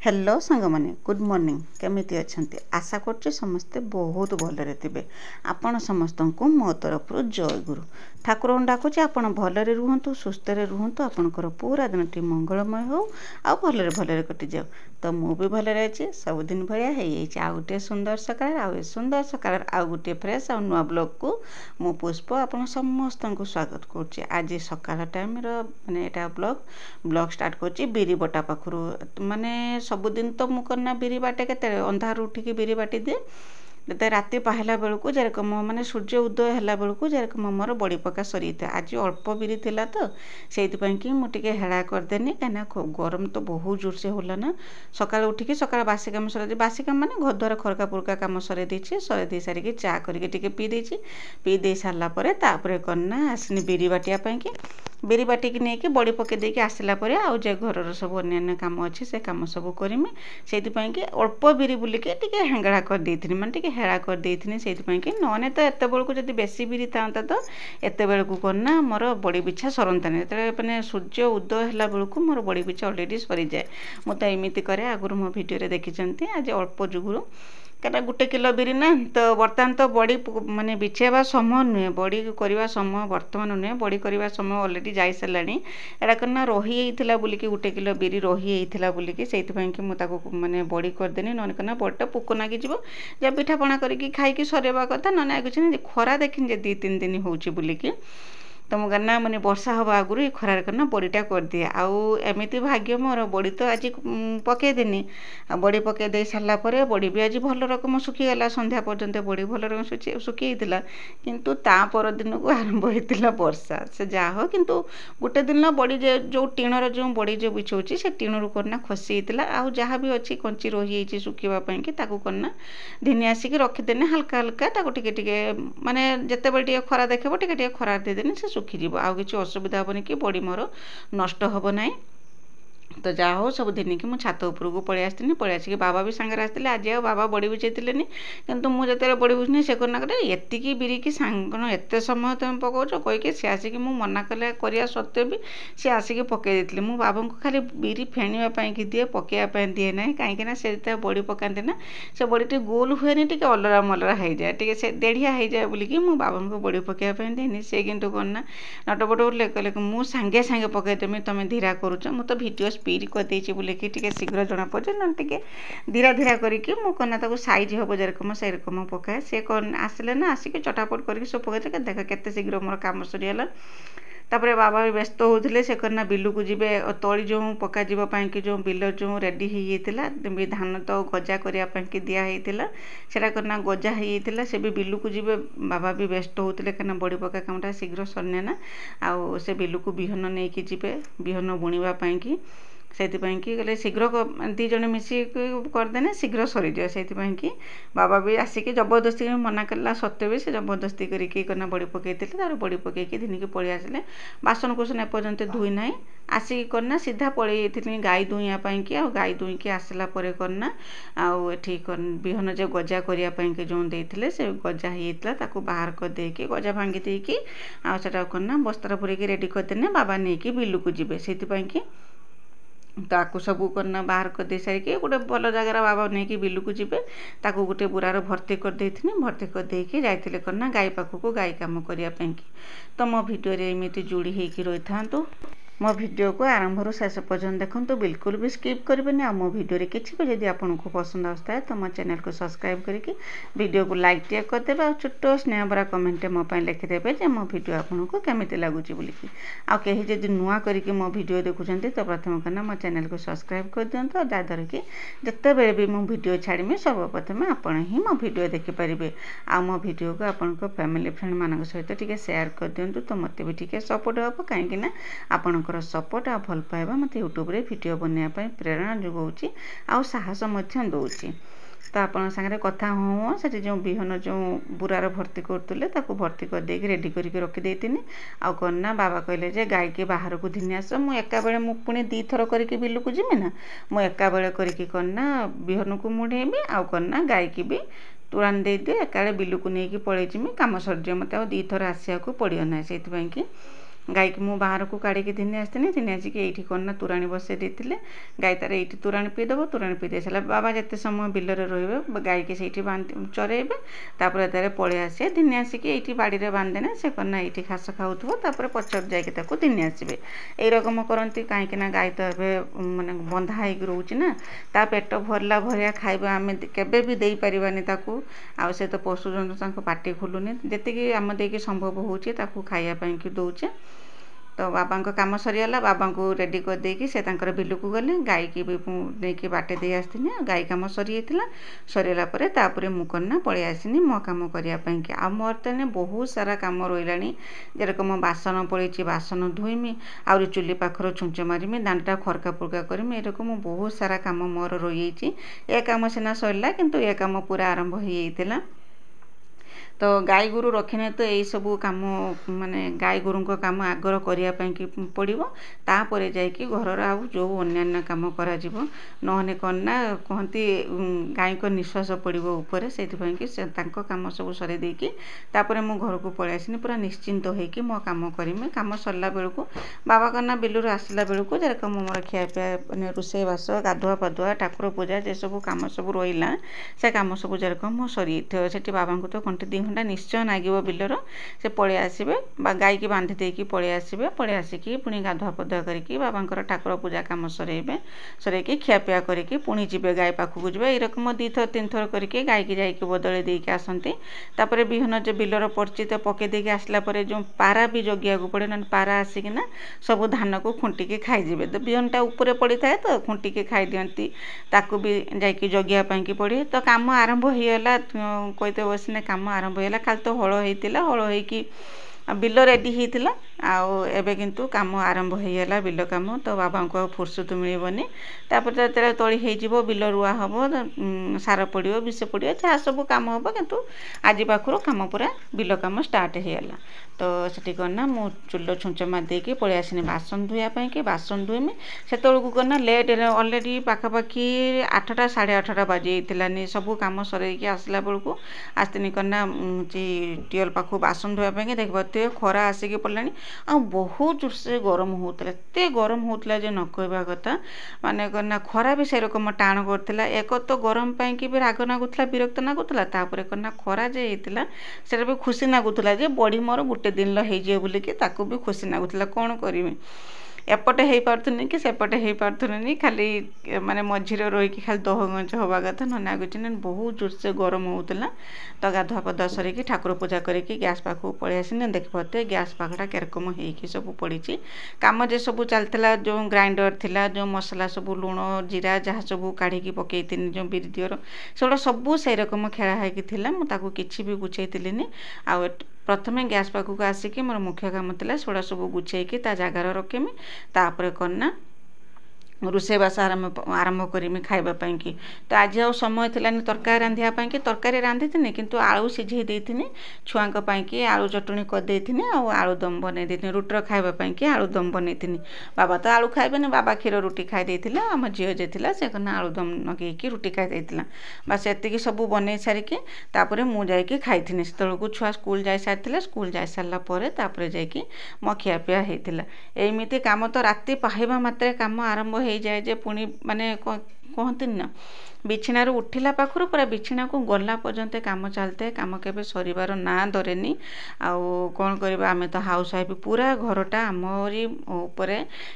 Hello सांग माने good morning केमिति अछंती आशा करछि समस्ते बहुत भलरे थिबे। आपण समस्तंकु मो तरफ जय गुरु ठाकुर डाकुछि आपण भलरे रुहंतु सुस्थरे रुहंतु आपणकर पूरा दिनटी मंगलमय हो आ भलरे भलरे कटि जाऊ। तो मु भी भलरे अछि सब दिन भलिया हेइ आ गुटे सुंदर सकाळ आ ए सुंदर सकाळ आ गुटे फ्रेश आ नुआ ब्लॉग को मु पुष्प आपण समस्तंकु स्वागत करछि। आज सकाळ टाइम रो माने एटा ब्लॉग स्टार्ट करछि बिरी बटा पाखरु माने सबुदिन तो मुझे बिरी बाटे के अंधार उठिकी बिरी बाटी दिए राति पहला बेलू जेरकम माने सूर्य उदय है बेलू जेरकम मोर बड़ी पका सरी था। आज अल्प बिरी थिला तो से मुझे हेड़ा करदेनी कहीं गरम तो बहुत जोर से होला ना। सकाल उठिकी सकाल बासी कम सर बासी कम माने घर द्वार खरका पुरका कम सर दे सारिकी चा करके पी देची पी दे सारापर करना आसनी बिरी बाटिया बिरी बाटिकी नहीं बड़ी पके देकी आसला परे आउ जे घर सब अन्य काम अच्छे से काम सब करमी से अल्प बिरी बुलिके टिके हेंगड़ा कर देथिनी माने टिके हेड़ा कर देथिनी से नने तो एत बेलू जब बेसी बिरी था तो एत बेलू करना मोर बड़ी बिछा सरंतानी मैंने सूर्य उदय है बेलू मोर बड़ी बिछा अलरेडी सरी जाए। मुझे एमती करे आगुरी मो भिडियो देखी आज अल्प जुगुरु कहीं गोटे किलो बिरी ना तो बर्तमान तो बड़ी माने बिछेवा समय नुहे बड़ी करवा समय बर्तमान नुहे बड़ी करवा समय अलरेडी जाई सारा एटा करना रही बोलिकी गोटे किलो बिरी रही बोलिकी से माने बड़ी करदेनी नन करना बड़टा पोक नागी जब पिठापणा करके खाई सरेवा कथा ना कि खरा देखी 2-3 दिन होची बोलिकी तो मुझे ना मैंने वर्षा हवा आगुरी खरार करना बड़ीटा कर दिए आउ एमती भाग्य मोर बड़ी तो आज पकईदेनी बड़ी पकई दे सारापर बड़ी भी आज भल रकम सुखीगला संध्या पर्यंत बड़ी भल रकम सुखी किंतु ता पर दिन को आरंभ होता वर्षा से जहा हो किंतु गोटे दिन बड़ी जो टीणर जो बड़ी जो बिछौची से टीणु करना खसी होता आउ जहाँ भी अच्छी कंची रही सुखापी करना धिनी आसिक रखीदेने हल्का हल्का टिके माने जिते खरा देखो टिके खरा देदेने से सुखीज आउ कि असुविधा हेनी कि बड़ी मोर नष्ट हम ना। तो जहा हो सब दिन की मुझे छात उपरक पलि आसती पलि आसिक बाबा भी सांगे आसते आज बाबा बड़ी बुझेले किंतु मुझे बड़ी बुझनी से करना एतिकी बिरी की सांग एत समय तुम पकाच कहीकि सी आसिक मना कले करवा सत्वे भी सी आसिक पकई देती मु बाबा को खाली बिरी फेणवाई दिए पकईवाई दिए ना कहीं से बड़ी पकाते ना से बड़ी गोल हुए टी अलरा मलरा हो जाए टी से देढ़िया हो जाए बोलिकी मो बाबा को बड़ी पकईवाई दिए सी कि करना नटपट उठले कहले मुझे सांगे सांगे पकईदेमी तुम धीरा करुच मु तो भिडियो स्पीड करदे बोलिकी टी शीघ्र जना पड़े ना टी धीरा धीरा करके मुझे साइज हम जेरकम से रकम पकाए सी आसिले ना आसिक चटापट करके सब पकड़े देख के शीघ्र मोर कम सरीगला। तापर बाबा भी व्यस्त होते से करना बिलू को जीवे तली जो पका कि जो बिल जो रेडी होता धान तो गजा करने दिखाई से करना गजा होता से भी बिलू को जीवे बाबा भी व्यस्त होते कहीं बड़ी पका कामटा शीघ्र सरने ना आउ से बिलू को बिहन नहीं कि जीवे बिहन बुणवाई कि से गले शीघ्र दी जन मिसी करदेने शीघ्र सरी जाए से बाबा भी आसिक जबरदस्ती मना कला सत्वे भी से जबरदस्ती करना बड़ी पकई तार बड़ी पकईकी दिन की पलि आसिले बासन कुसन एपर्यंत धुई ना आसिक करना सीधा पलि गाई दुईवाई कि गाई दुईकी आसला करना आउ एठी बिहन जो गजा करने जो देते से गजा होता बाहर करदेकी गजा भांगी देकी आटा करना बस्तर पूरेकी रेडी करदेने बाबा नहीं कि बिलू को जीवे से ताकू सबू करना बाहर कर दे सारिकी गोटे भल जगार बाबा नहीं कि बिलू को जीवे ताकू गोटे बुरार भर्ती कर देथिनी भर्ती कर देके जाइतिले करना गाई पाखक गाई काम करने तो मो भिडियो एमती जोड़ी होगी रही था। मो भिडियो को आरंभ शेष पर्यंत देखो तो बिल्कुल भी स्किप करेंगे आ मो भिडियो किसी भी जब आपको पसंद आता है तो मो चैनल को सब्सक्राइब करके वीडियो को लाइक टे करदे और छोट स्नेह भरा कमेंट मोप लिखिदेवे जो मो भिडियो आपको केमी लगुच बोलिकी आ कहीं जब नुआ करके मो भिडियो देखुं तो प्रथम करना मो चैनल को सब्सक्राइब कर दिंतु जहाँद्वारा कि जिते बड़े भी मो भिडियो छाड़मी सर्वप्रथम आपण ही मो भिडियो देखिपारे आ मो भिडियो को आपण फैमिली फ्रेंड मान सहित टे सेयार कर दिंतु तो मत भी टे सपोर्ट हम कहीं आपण सपोर्ट आ भल पाइबा मत यूट्यूब रे वीडियो बनवाई प्रेरणा जोगाऊँगी आउ साहस दूची तो आपण सागर कथा हाँ से जो बिहन जो बुरार भर्ती करुले भर्ती कर देकी रेडी करके रखीदी आउ करना बाबा कहले जे गाई के बाहर को धिनी आस मु एका बेले मु पुणी 2 थर करके बिलू को जीमी ना मु एका बेले करके करना बिहन को मुड़ेमी आउ करना गाई की भी तुरान दे दिए एकाले बिलू को लेकिन पलैजिमी कम सरजे मत 2 थर आसिया को पड़ो ना से गाई की मु बाहर को काढ़ी घिनी आसनी घिनी आसिक ये कौन ना तोराणी बसई देते गाई तार ये तोराणी पीदेव तोराणी पी दे सारा बाबा जिते समय बिलर रे गाई के से चरेबे तापर तार पलि आसे घिनी आसिक ये बाड़ी में बांधदेने से कौन ये घास खाऊपर पचर जाकि घिनी आसबे यही रकम करती कहीं गाई तो ए माने बंधा हो रोचे ना ता पेट भरला भरिया खाଇବା आम केबे भी दे पारिबानी ताकू आ से तो पशु जंतु पाटी खोलुनी जी आम देकी संभव होचे ताकू खाइया पई कि दौचे तो बाबा काम सरीगला बाबा को रेडी कर देकी से तांकर बिल को गले गाई की भी नहीं बाटे दे आसनी गाई काम सरी सरीला तापर मुकना पलि आसनी मो कम करने कि आ मोर तेने बहुत सारा कम रहा जेरकम बासन पड़ी बासन धोईमी आउरी चुली पाखर छुंच मारमी दांडा खरका पुरका करमी एरकम बहुत सारा कम मोर रही ए कम सीना सरला किंतु ए कम पूरा आरंभ हो तो गाई गोरु रखने तो यही सब कम माने गाई गोरु कम आगर करने पड़ो तापर जाकि घर जो अन्य कम कर नहने कौन ना कहती गाई को निश्वास पड़ो ऊपर से कम सब सर देकी तापर मो घर को पलि आसनी पूरा निश्चिंत होगी मो कम करमी कम सरला बेलू बाबा कना बिलू आसला बेलू जेरकम मोर खियापिया मैंने रोषे बास गाधुआ पाधुआ ठाकुर पूजा जे सब कम सब रहा से कम सब जेरकम सरी से बाबा को तो कंटे 2 घंटा निश्चय नागिब बिलर से पलि आसबे गाई की बांधि देकी पलि आसबे पलि आसिकी पुणी गाधुआ पाधुआ करके बाबांकर ठाकुर पूजा कम सरेबे सरेकी खियापिया करके पुणी जीवे गाई पाखक जी ये रकम 2 थर 3 थर करके गाई की जाइए बदले देकी आसती तापर बिहन जो बिलर पड़ची तो पकई देकी आसला जो पारा भी जगिया पड़े ना पारा आसिकिना सब धान को खुंटिकी खाईजे तो बिहनटा ऊपर पड़ी थाए तो खुंटिकी खाई दियंती ताकू भी जाइए जगिया पड़े तो काम आरंभ होगा कहते बसने काम आरंभ होगा खाली तो हल होती बिल रेडी होता आबे किंतु काम आरंभ होगा बिल कम तो बाबा को फुर्सत मिलबनी तापर जो तली हो बिल रुआ हम सार पड़ो विष पड़ो जहाँ सब कम हम किंतु आज पाखर कम पूरा बिल कम स्टार्ट होगा तो से कहना मु चूल छुंच मारदेकी पलि आसनी बासन धोयापाई कि बासन धोईमी से कहना लेट अलरेडी पाखापाखि 8टा 8:30 बाजी सब कम सरईकी आसला बेलू आसनी कहना टियल पाखु बासन धोयापाई देख पाते खरा आसिक पड़ला आ बहुत जोर से गरम होता एत गरम होता जे न कहवा कथा माने कहना खरा भी से रकम टाण करथिला एक तो गरम पाई कि भी राग नागुला विरक्त नागुला तापर कहना खरा जे होता से भी खुशी नागुला जे बड़ी मोर गोटे दिन हो बोलिकी ताकू भी खुशी नागुला कौन करी एपटे हो पार्थुनी कि सेपटे हो पार्थुनी खाली माने मझीरे रहीकि खाली दहगंज हवा कथा न नागुच बहुत जोर से गरम होता तो गाधुआ पाधुआ सरिकी ठाकुर पूजा करके गैस पाखक पलि आसनी देख पाते गैस पाखटा केरकम होगी सब पड़ी काम जे सब चलता जो ग्राइंडर थिला जो मसला सब लुण जीरा जहाँ सब काढ़ी पकई जो बिरदियर सेगुड़ा सब से रकम खेला होगी मुझे किसी भी गुछेली आ प्रथमे गैस पाखक आसिकी मोर मुख्य काम था सेगुड़ा सब गुछेकी ता जगार रखेमी तापर करना रोषेबास आरंभ करमी खावाई कि तो आज आ समय थी तरकारी रांधियापाई कि तरकारी रांधि किंतु आलू सिझे देती छुआंपाई आलू चटणी करदे आलूदम बनई रुटर खावाई कि आलूदम बनई बाबा तो आलू खाइबे बाबा क्षीर रुटी खाई आम झील जे से कहना आलूदम नगेकी रुटी खाई बास एति सब बनई सारिकी तापर मुझे खाई से छुआ स्कूल जा सारी स्कूल जा सारापर जाकि मो खियापिया होता एमती काम तो राति पाइबा मात्रे काम आरंभ हो जाए जे पुणी माने कहती ना बिछाण उठिला पाखर पूरा बिछाण को गला पर्यंत काम चलता है काम केबे सरिबार ना धरेनी आउ कौन करबा आमे तो हाउस वाइफ पूरा घरटा आमरी ऊपर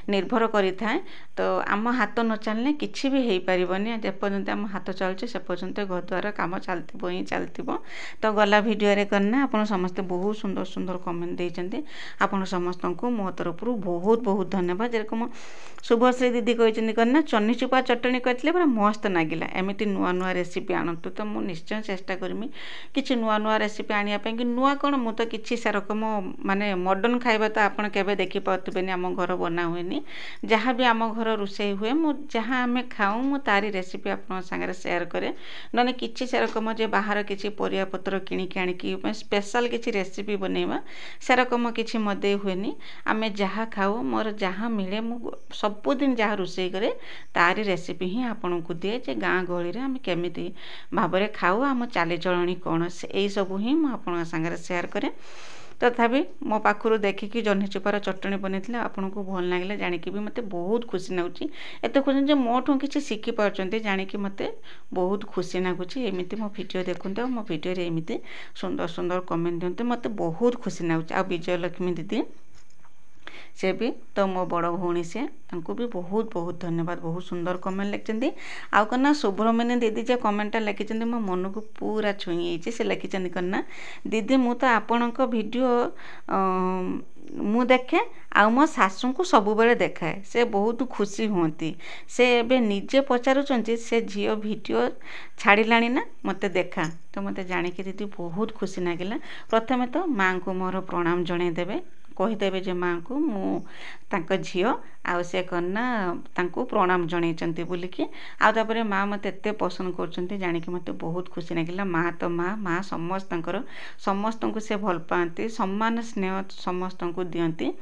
निर्भर करि थाए तो आम हाथ न चलने किछि भी हो पारिबनी जेपर्यंत आम हाथ चलुचे से पर्यंत घर द्वार काम चलथिबो ही चलथिबो तो गला वीडियो रे करना आपण समस्त बहुत सुंदर सुंदर कमेंट देइचंती आपण समस्त को मो तरफ बहुत बहुत धन्यवाद जेरकम शुभश्री दीदी कहते करना चन्नी चुपा चटणी कहते पूरा मस्त नागिला एमती नुआ नुआ रेसिपी आणतु तो मुझे निश्चय चेष्टा करमी किसी नुआ नुआ रेसिपी आनिया कि नुआ कौन मु तो किसी से रकम माने मॉडर्न खाइबा तो आपन केबे देखि पाथबेनी आम घर बना हुएनी जहाँ भी आम घर रोषे हुए मु जहाँ आम खाऊँ मु तारी रेसिपी आपन संगे शेयर करे नने किसी से रकम जे बाहर किसी परिया पत्र किणिकी आनिकी स्पेशल किसी रेसिपी बनैबा से रकम किसी मदे हुएनी आम जहाँ खाऊ मोर जहाँ मिले मु सबुदिन जहाँ रोषे करे तारी रेसिपी ही आपन को दिए जे गाँ गहली रे आम केमिति भाव खाऊ आम चालीचलणी कौन से यही सब ही मुझे सांगे शेयर करे तथापि मो पाखु देखिकी जह्नी चोपार चटणी बनई आपन को भल लगे जाणिकी भी मत बहुत खुशी लगुच एत खुशी मोठू किसी शिखिपार जाणिकी मत बहुत खुशी लगुच एमती मो भिडियो देखते मो भिडियो एमती सुंदर सुंदर कमेंट दिखते मत बहुत खुशी लगुच आ विजयलक्ष्मी दीदी से भी तो मो बड़ भौणी से भी बहुत बहुत धन्यवाद बहुत सुंदर कमेंट लिखिं आउ कना सुब्रमण्य दीदी जो कमेंटा लिखिं मो मन को पूरा छुई से लिखिं कना दीदी मु तो आपण भिडियो मु देखे आ मो सासू को सब बेले देखाए से बहुत खुशी होती से एबे निजे पचारुंट से झील भिडियो छाड़िलाणी ना मते देखा तो मते जानिकी दीदी बहुत खुशी लगिला प्रथमे तो माँ को मोर प्रणाम जनईदेवे कहीदेवे जे माँ को मु झील आउ से करना तांको प्रणाम जनईचंती बोलिकी आउे माँ मत एत पसंद कर जानिकी मत बहुत खुशी लगिला माँ तो माँ समस्त को से भल पाती सम्मान स्नेह समस्त को दियंती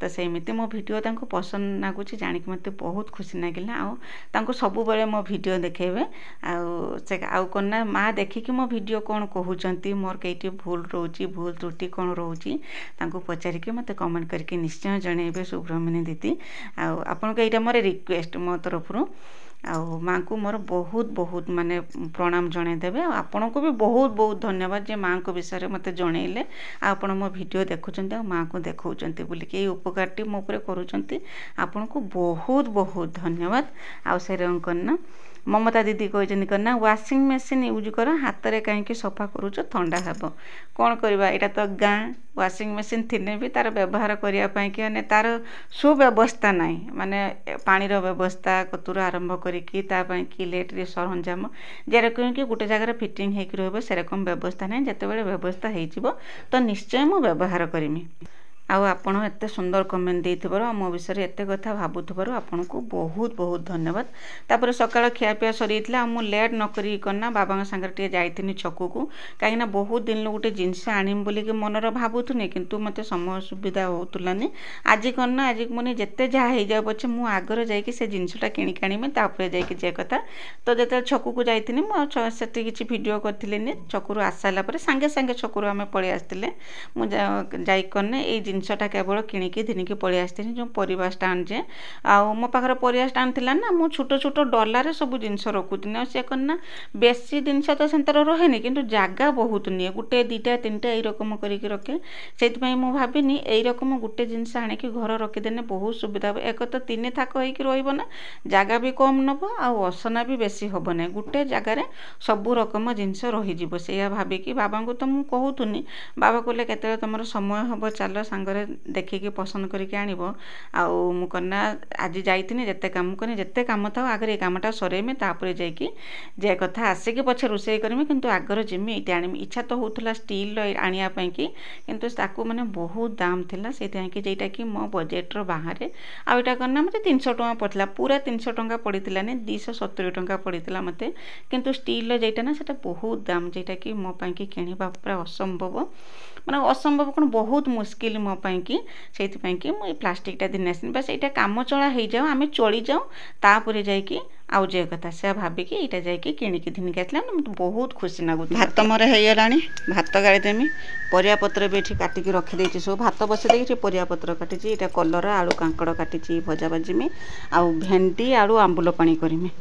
तो सेमती मो भिडियो तांको पसंद लगुच जानिकी मत बहुत खुशी लगिला आउ सब बेले मो भिडियो देखेबे आउ कना माँ देखिकी मो भिडियो कौन कहते मोर कई भूल रोची भूल त्रुटि कौन रोची पचारिकी मत कमेंट करके निश्चय जनइबे सुब्रमण्य दीदी आपन को यहाँ मोर रिक्वेस्ट मो तरफ आउ माँ को मोर बहुत बहुत माने प्रणाम जनईदेवे आपण को भी बहुत बहुत धन्यवाद जे माँ को विषय मत जनइले आपण मो भिडियो देखुंत माँ को देखौंत बोलिकी ये उपकारटी मो उपरे करूचंती आपण को बहुत बहुत धन्यवाद आउ से करना ममता दीदी कहते करना वाशिंग मशीन यूज कर हाथ में कहीं सफा करुच ठंडा हे कौन करवा यहाँ तो गाँ वाशिंग मशीन थिने भी तार व्यवहार करने कि तार सुव्यवस्था नाई माने पानी व्यवस्था कतुर आरंभ करी लेट्रे सरंजाम जेरकम कि गोटे जगार फिटिंग हो सेरकम व्यवस्था ना जिते बड़े व्यवस्था हो तो निश्चय मु व्यवहार करमी आउ आपण एते सुंदर कमेंट देइथिबार मो विषय एते कथा भाबुथिबार आपण को बहुत बहुत धन्यवाद तापर सकाळ खियापिया सरीतला मु लेट न करी करना बाबा संगे टे जाइथिनी छकु को काहे ना बहुत दिन गोटे जिनस आनिम बोली के मनर भाबुथुनी किंतु मते समय सुविधा होतुलानी आज करना आज मुनी जेते जा हे जाय पछे मु आगर जाय कि से जिनसटा किनि कानी में तापर जाय कि जे कथा तो जेते छकु को जाइथिनी मो सेते किछि वीडियो करथिलेनी छकुरु आसाला पर संगे संगे छकुरु हमें पळे आस्तिले मु जाय करने ए जिनसटा केवल किणिकी धिनिकी पळि आस्थिनी जो परिवा स्टैंड जे आ मो पाखर परिवा स्टैंड थिला ना मु छोटो छोटो डॉलर सब जिनस रखुथिनी से करना बेसी जिनस तो सेंटर रहेनी किंतु जागा बहुत निए गुटे दुटा तीनटा ए रकम करके रखे सेति मु भाबिनी ए रकम गुटे जिनस आने की घर रखिदेने बहुत सुविधा हो एक तो तीन थाक होइकी रहइबो ना जागा भी कम नबो आ असना भी बेसी होबो ना गुटे जगार सब रकम जिनस रही जिवो से भाबिकी बाबा को तो मु कहूथुनी बाबा कहले केते तुमर समय हबो चलो सांगरे देखिकी पसंद करके आनिबो आउ मु करना आज जाइथिनी जेते काम कने जेते काम था आगे ए कामटा सरेमे तापर जाइकी जे कथा आसिकी पछे रोषेई करमी किंतु आगर जिमी एटी आनिमी इच्छा तो होउथला स्टील आनिया पई की किंतु ताकू माने बहुत दाम थिला सेति कि जेटा कि मो बजेट रो बाहर आ एटा करना मते 300 टका पड़ला पूरा 300 टका पड़ितला ने 270 टका पड़ितला मते किंतु स्टील जेटा ना सेटा बहुत दाम जेटा कि मो पई की किनिबा पूरा असंभव माने असंभव कोन बहुत मुश्किल मो पई की सेति पई की मो प्लास्टिक टा दिन आसिन बस एटा काम चला हे जाओ आमे चली जाओ तापर जाई कि आउ जे कथा से भाबिकी एटा जाई कि किनिकी धिनिकी आतला बहुत खुशी लागु भात मोर हे गलानी भात गाड़ी देमी परिया पत्र भी एठी काटिकी रखि देछि सब भात बसे देछि परिया पत्र काटिछि एटा कलर आलू कांकड़ काटिछि भजा भाजिमी आउ भेंडी आलू आंबुल पानी करमी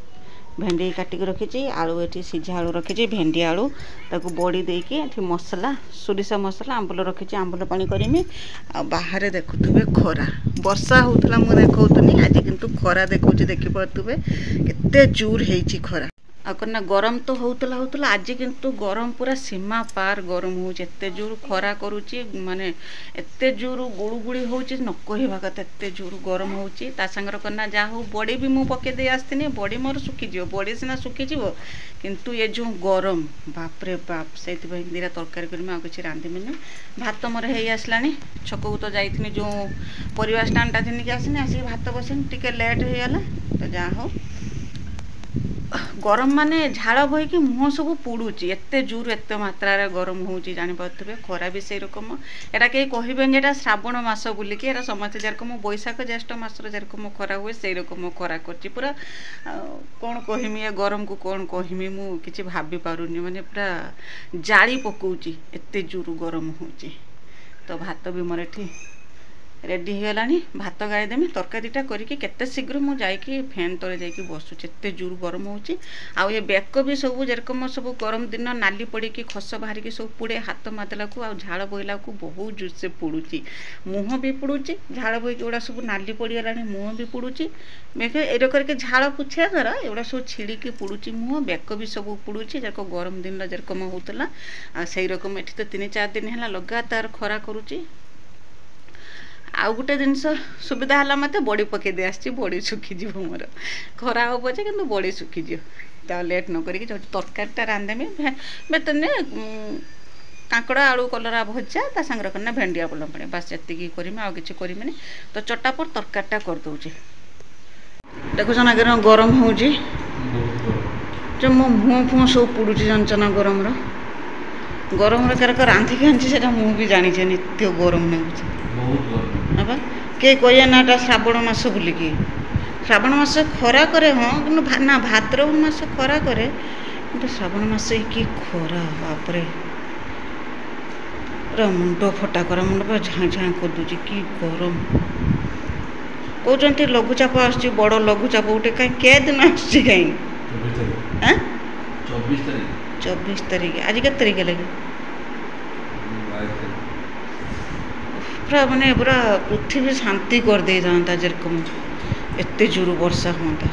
भेंडी काटिकी रखी आलू ये सीझा आलू रखी भेंडी आलू ताको बड़ी देकी एठी मसला सोरिषा मसला आंबुल रखी आंबुल पानी करमी आ बाहर देखुथुबे खरा वर्षा होउतला मु देखौतनी आज किंतु खरा देखौछि देखि पड़तुबे केते जोर हेछि खरा आकना गरम तो होउतला आज किंतु गरम पूरा सीमा पार गरम हो एते जोर खरा करूची माने एते जोर गुड़गुड़ी होउची न कहबा कत एते जोर गरम होउची ता संगर कना जा हो बड़ी भी मु पके दे आस्तिनी बड़ी मोर सुखी जिवो बड़ी सिना सुखी जिवो किंतु ये जो गरम बाप रे बाप सेति भाई दिरा तरकारी करमे आ किछि रांधिमिनी भात मोर हेई आसलानी छकू तो जाइथिनी जो परिवा स्टैंड ता थिनी के आसिनी आसी भात बसिन टिके लेट हे गला तो जा हो गरम माने झाड़ बही कि मुह सब पुड़ुची एते जोर एते मात्रा रे गरम होउची जानि पाथबे खरा भी से रकम एटा के कहिबेन जेटा श्रावण मास बुली के एटा समस्त जेरकम बैशाख ज्येष्ठ मास रे जेरकम खरा हुए से रकम खरा करची पूरा कोन कहिमी ए गरम को कोन कहिमी मु किछि भाबी पारुनी माने पूरा जाली पकोउची एते जोर गरम होउची तो भात भी मोर एठी रेडी हो गलानी भात गाई देमी तरकारीटा करके केते शीघ्र मु जाइकी फैन तले जाइकी बसुची एते जोर गरम होउची आ ये बेक भी सब जेरकम सब गरम दिन नाली पड़ी खस बाहर की सब पुड़े हाथ मातला को आ झाड़ बोइला को बहुत जोर से पुड़ुची मुह भी पुड़ुची झाड़ बोई एगुड़ा सब नाली पड़ी गलानी मुह भी पुड़ुची बेक एरो करके झाड़ पुछिया द्वारा एगुड़ा सब छिड़िकी पुड़ुची मुह बेक भी सब पुड़ुची जेरक गरम दिन जेरकम होउतला आ सही रकम एठी तो 3-4 दिन है लगातार खरा करूची आउ गोटे जिनस सुविधा है मत बड़ी पकई दे आसी बड़ी सुखीज मोर खरा हो पचे कि बड़ी सुखीज तो लेट न करी तरकारीटा रांधेमी बेतने कांकड़ आलू कलरा भजा ता सांगे करना भेंडिया पलम पड़े बास ये करमी आउ कि करमी तो चटापट तरकारीटा करदे देखुन आगे गरम हो मो मुँह फुह सब पुड़ुची जानचना गरम गरम रांधिकी आनी से मुझे जानी नित्य गरम लगुच हाँ किए कहे ना श्रावण मास बोलिकी श्रावण मास खरा करे हाँ कि ना भाद्रव मास खरा करे कि श्रावण मास कि खरा बापरे मुंड फटा करा मुंड पर झाँ झाँ कर दूची कि गरम कहते लघुचाप आस बड़ लघुचाप गोटे कई दिन आस कहीं 24 तारीख आज के तारीख लगे पूरा माने पूरा पृथ्वी शांति कर दे था जेरकम एते जोर वर्षा होता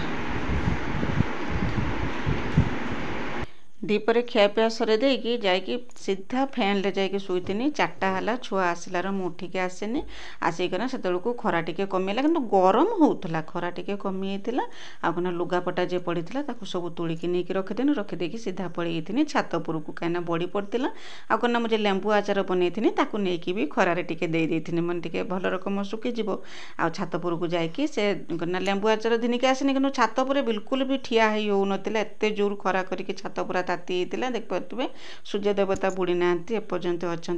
दीपरे खियापिया सरे देकी जाइकी सीधा फैन ले जाइकी शुईथिनी 4टा है छुआ आसलार मु उठिक आसेनी आसिकना से खरा टिके कमिला किंतु गरम होउथला खरा टिके कमी जाइथिला आपना लुगापटा जे पड़ीथिला ताकू सब तुलिकी नेकी रखिदेनी रखिदेकी सीधा पळेइथिनी छात उपरकू काइना बड़ी पड़तिला आकना मुझे लेंबू आचार बनैथिनी ताकू नेकी भी खरारे टिके देई देइथिनी मन टिके भल रकम सुखी जिवो आ छात उपरकू जाइकी से कना लेंबू आचार दिनिके आसेनी किंतु छात उपरे बिल्कुल भी ठिया हेई होउनतिला एते जोर खरा करिके छात उपरा ताती देखिए सूर्य देवता बुड़ी ना एपर्यंत अच्छा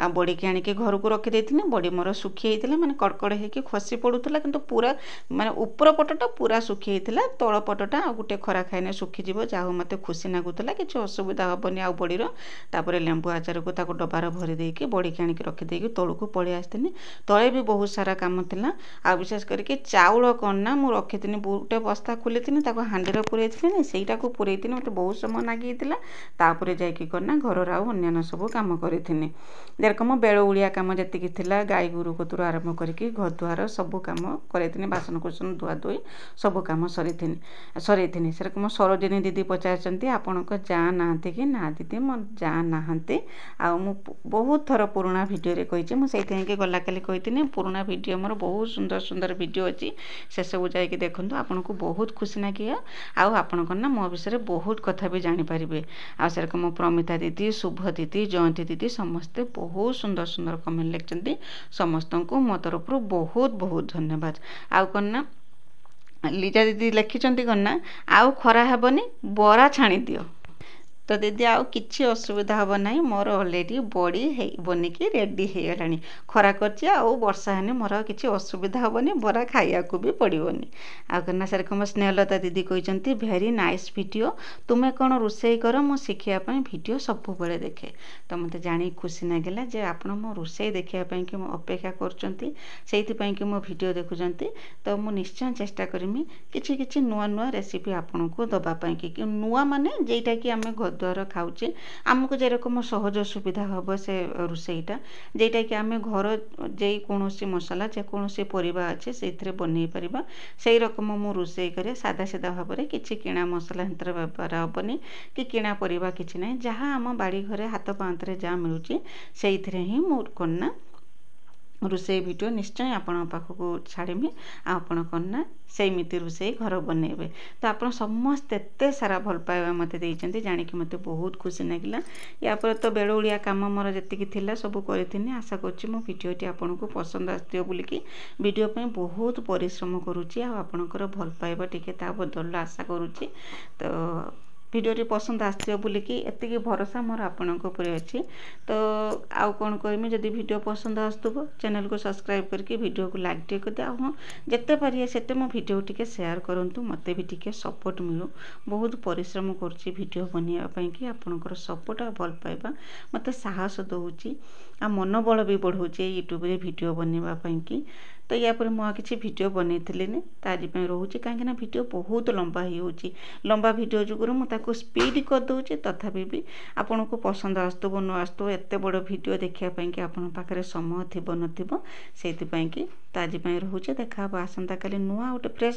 आ बड़ी की आणिक घर को रखी बड़ी मोर सुखी होता माने कड़कड़ होगी खसी पड़ूला कि पूरा माने ऊपर पटटा पूरा सुखी होता तल पटटा आ गोटे खरा खाइने सुखीज जहाँ मत खुशी लगुला कि असुविधा हेनी आ बड़ीर तापर लेंबू आचार को डबार भरी देकी बड़ी की आणिक रखिदेकी तौक पलि आसनी तले भी बहुत सारा कम था आ विशेष करके चाउल कौन ना मुझे रखी गोटे बस्ता खोली हांडी पुरई थी सहीटा को पुरई मत बहुत समय लगी तापर जाइकी करना घर आउ अन्य सब कम करी जेरकम बेल उड़िया कम जी गाई गोरु कतुर आरंभ करके घर द्वार सब कम कर बासन कुसन धुआ धुई सब कम सरई सेरकम सरोजिनी दीदी पचार आपण जा ना कि ना दीदी मो जा नहांती आ बहुत थर पुराना भिडियो कही मुझे गला काली कही पुराना भिडियो मोर बहुत सुंदर सुंदर भिडियो अच्छी से सब जाकि देखूँ आपन को बहुत खुशी लगे आपण मो विषय बहुत कथा भी जानीपर आ सेरकम प्रमिता दीदी शुभ दीदी जयंती दीदी समस्ते बहुत सुंदर सुंदर कमेंट लिखते समस्त को मो तरफ बहुत बहुत धन्यवाद आउ कन्ना लीजा दीदी लिखिं कन्ना आउ खरा हेबनी बरा छाणी दियो तो दीदी आउ किसी असुविधा हम ना मोर अलरेडी बड़ी बनिकी रेडी हो गलानी खरा कर वर्षा हेनी मोर किसी असुविधा हेनी बरा खाया को भी पड़ोनी आना सेरकम स्नेहलता दीदी कहते भेरी नाइस वीडियो तुम्हें कौन रोषे कर मो शिखापी भिड सब बेले देखे तो मत जाणी खुशी लगे जे आप मो रोषे देखापी कि अपेक्षा कर मो भिड देखुं तो मुझे निश्चय चेष्टा करमी कि नुआ नुआ रेसिपी आपन को दवापाई कि नुआ माने जेटा कि आम द्वारा खाऊे आमको जेरकम सहज सुविधा हम से रोषेईटा जेटा कि आम घर जेकोसी मसला जेकोसी परिबा अच्छे से बन पार से रकम मु रोषे करे सादा सीधा भाव में किसी किणा मसला हिंतर व्यवहार हेनी कि किणा परिबा किसी ना जहाँ आम बाड़ी घरे हाथ पांतरे जहाँ मिलूँ से ही मोर करना रोषे वीडियो निश्चय आपण पाखक छाड़मी आपण करना सेमती रोषे घर बनइबे तो आप समस्त एत सारा भल पाइबा मत देइचंती जानिक मत बहुत खुशी लगिला या पर तो बेल उड़िया काम मोर जेतिकी थिला सब करिथिनी आशा करछि मो वीडियोटी आपन को पसंद आस्तियो बोलिकी वीडियो पे बहुत परिश्रम करूछि आ आपनकर भल पाइबा टिके ता बदल आशा करूछि तो भिडियोटी पसंद आसो बोलिकी एतिकी भरोसा मोर आपणक उपरे अच्छी। तो आउ कौन कहमी जदि वीडियो पसंद आसुव चैनल को सब्सक्राइब करके वीडियो को लाइक टे कर दिया। हाँ जिते पारे सेते मो वीडियो टिके शेयर करूँ मते भी टिके सपोर्ट मिलू। बहुत परिश्रम करुँची वीडियो बनवाई कि आपणकर सपोर्ट आ भल पाइबा मते साहस दौची आ मनोबल भी बढ़ाऊे यूट्यूब रे वीडियो बनवाई कि। तो या पर मुझे किसी वीडियो बनईली तो आज रोचे कहीं वीडियो बहुत लंबा हो लंबा वीडियो जुगुरु मुझे स्पीड कर दूचे तथापि भी आपन को पसंद आसुव न आसुव एत बड़ वीडियो देखापी कि आपन पाखे समय थी नथिबो सेति कि। तो आज रोचे देखा आसंता काली नुआ गोटे फ्रेश